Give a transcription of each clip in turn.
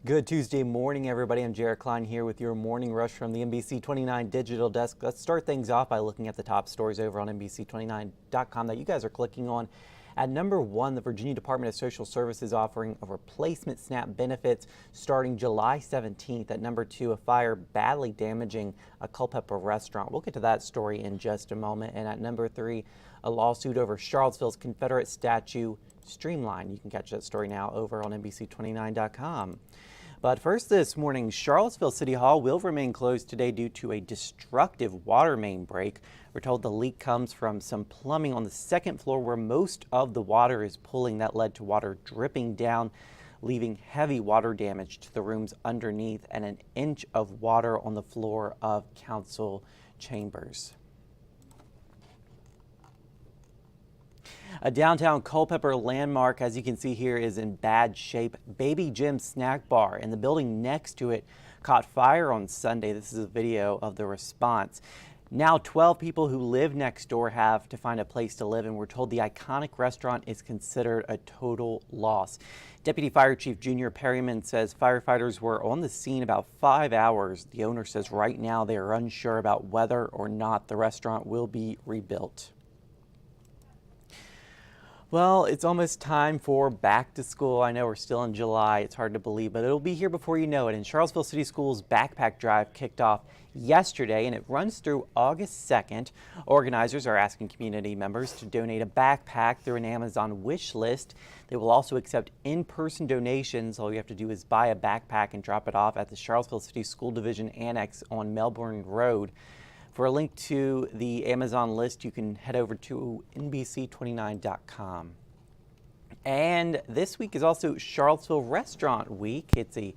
Good Tuesday morning, everybody. I'm Jared Klein here with your morning rush from the NBC29 Digital Desk. Let's start things off by looking at the top stories over on NBC29.com that you guys are clicking on. At number one, the Virginia Department of Social Services offering a replacement SNAP benefits starting July 17th. At number two, a fire badly damaging a Culpeper restaurant. We'll get to that story in just a moment. And at number three, a lawsuit over Charlottesville's Confederate statue streamlined. You can catch that story now over on NBC29.com. But first this morning, Charlottesville City Hall will remain closed today due to a destructive water main break. We're told the leak comes from some plumbing on the second floor where most of the water is pulling. That led to water dripping down, leaving heavy water damage to the rooms underneath and an inch of water on the floor of council chambers. A downtown Culpeper landmark, as you can see here, is in bad shape. Baby Jim's snack bar and the building next to it caught fire on Sunday. This is a video of the response. Now 12 people who live next door have to find a place to live, and we're told the iconic restaurant is considered a total loss. Deputy Fire Chief Junior Perryman says firefighters were on the scene about 5 hours. The owner says right now they are unsure about whether or not the restaurant will be rebuilt. Well, it's almost time for back to school. I know we're still in July. It's hard to believe, but it'll be here before you know it. And Charlottesville City Schools backpack drive kicked off yesterday, and it runs through August 2nd. Organizers are asking community members to donate a backpack through an Amazon wish list. They will also accept in-person donations. All you have to do is buy a backpack and drop it off at the Charlottesville City School Division Annex on Melbourne Road. For a link to the Amazon list, you can head over to NBC29.com. And this week is also Charlottesville Restaurant Week. It's a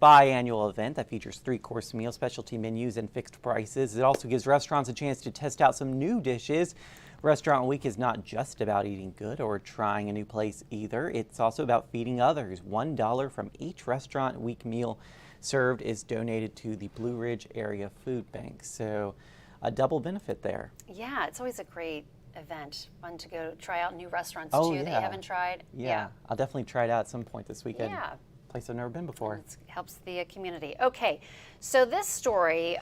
biannual event that features 3-course meals, specialty menus, and fixed prices. It also gives restaurants a chance to test out some new dishes. Restaurant Week is not just about eating good or trying a new place either. It's also about feeding others. $1 from each Restaurant Week meal served is donated to the Blue Ridge Area Food Bank. So a double benefit there. Yeah, it's always a great event. Fun to go try out new restaurants Oh, too yeah. that you haven't tried. Yeah, I'll definitely try it out at some point this weekend. Yeah. Place I've never been before. It helps the community. Okay, so this story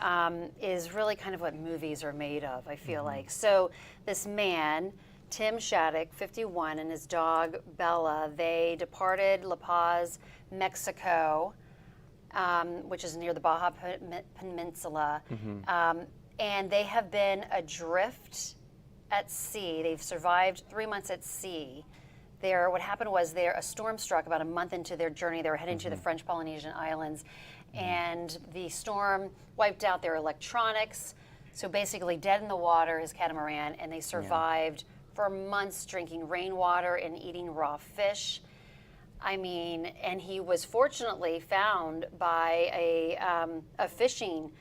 is really kind of what movies are made of, I feel like. So this man, Tim Shattuck, 51, and his dog Bella, they departed La Paz, Mexico, which is near the Baja Peninsula. And they have been adrift at sea. They've survived 3 months at sea. What happened was a storm struck about a month into their journey. They were heading to the French Polynesian Islands, and the storm wiped out their electronics. So basically dead in the water, his catamaran, and they survived for months drinking rainwater and eating raw fish. I mean, and he was fortunately found by a fishing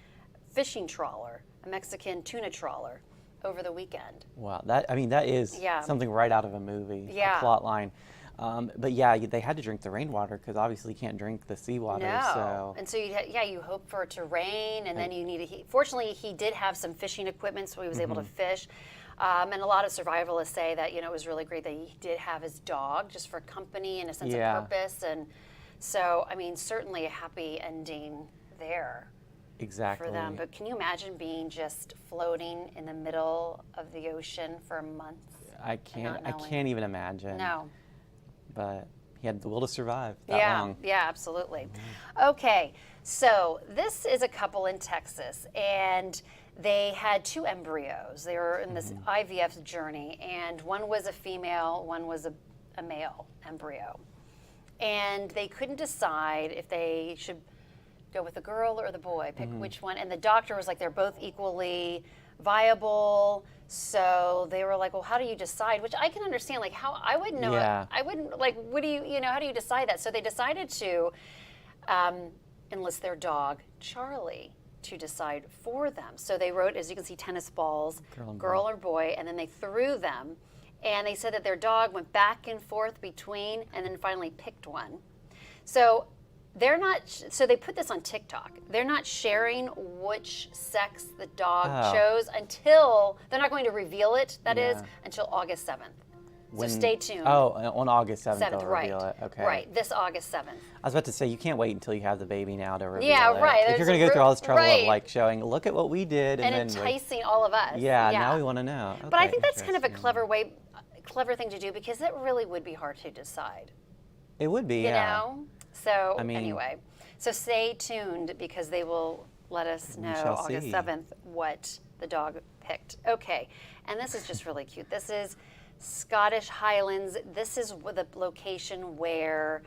trawler, a Mexican tuna trawler, over the weekend. Wow, that is something right out of a movie, a plot line. But yeah, they had to drink the rainwater because obviously you can't drink the seawater. No, so. And so you hope for it to rain, and then you need fortunately, he did have some fishing equipment, so he was able to fish. And a lot of survivalists say that it was really great that he did have his dog just for company and a sense of purpose, and so I mean certainly a happy ending there. Exactly. For them. But can you imagine being just floating in the middle of the ocean for months? I can't even imagine. No. But he had the will to survive that long. Yeah, absolutely. Okay, so this is a couple in Texas, and they had 2 embryos. They were in this IVF journey, and one was a female, one was a male embryo. And they couldn't decide if they should go with the girl or the boy, pick which one. And the doctor was like, they're both equally viable. So they were like, well, how do you decide? Which I can understand, like how I wouldn't know. I wouldn't like, what do how do you decide that? So they decided to enlist their dog, Charlie, to decide for them. So they wrote, as you can see, tennis balls, girl or boy, and then they threw them. And they said that their dog went back and forth between and then finally picked one. So they're not, so they put this on TikTok. They're not sharing which sex the dog chose until, they're not going to reveal it, that is, until August 7th. So stay tuned. Oh, on August 7th, 7th, they'll right. reveal it. Okay. Right, this August 7th. I was about to say, you can't wait until you have the baby now to reveal Yeah, it. right. If you're There's going to go through all this trouble right. of like showing, look at what we did, And then enticing all of us. yeah, now we want to know. But I Okay, think that's kind of a interesting. clever thing to do, because it really would be hard to decide. It would be, You yeah. know? So I mean- anyway, so stay tuned, because they will let us know shall August see. 7th what the dog picked. Okay, and this is just really cute. This is Scottish Highlands. This is the location where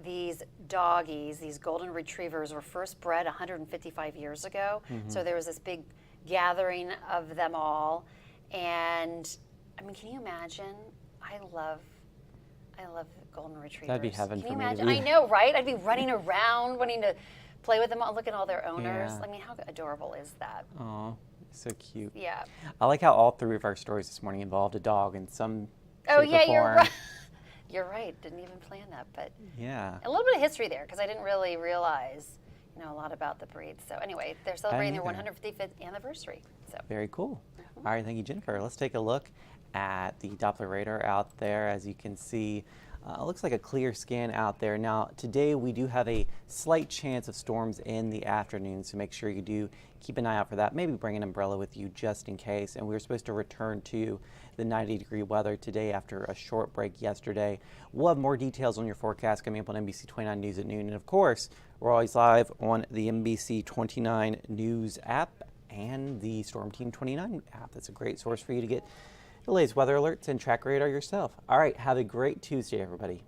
these doggies, these golden retrievers, were first bred 155 years ago. So there was this big gathering of them all. And I mean, can you imagine? I love golden retrievers. That'd be heaven Can for you me to imagine? be. I know, right? I'd be running around wanting to play with them all, look at all their owners. Yeah. I mean, how adorable is that? Aw, so cute. Yeah. I like how all three of our stories this morning involved a dog in some Oh, shape or yeah, you're form. right. You're right. Didn't even plan that, but Yeah. a little bit of history there, because I didn't really realize, a lot about the breed. So anyway, they're celebrating their either. 155th anniversary. So Very cool. All right, thank you, Jennifer. Let's take a look at the Doppler radar out there. As you can see, it looks like a clear scan out there. Now, today we do have a slight chance of storms in the afternoon, so make sure you do keep an eye out for that. Maybe bring an umbrella with you just in case. And we're supposed to return to the 90-degree weather today after a short break yesterday. We'll have more details on your forecast coming up on NBC29 News at noon. And of course, we're always live on the NBC29 News app and the Storm Team 29 app. That's a great source for you to get the latest weather alerts and track radar yourself. All right, have a great Tuesday, everybody.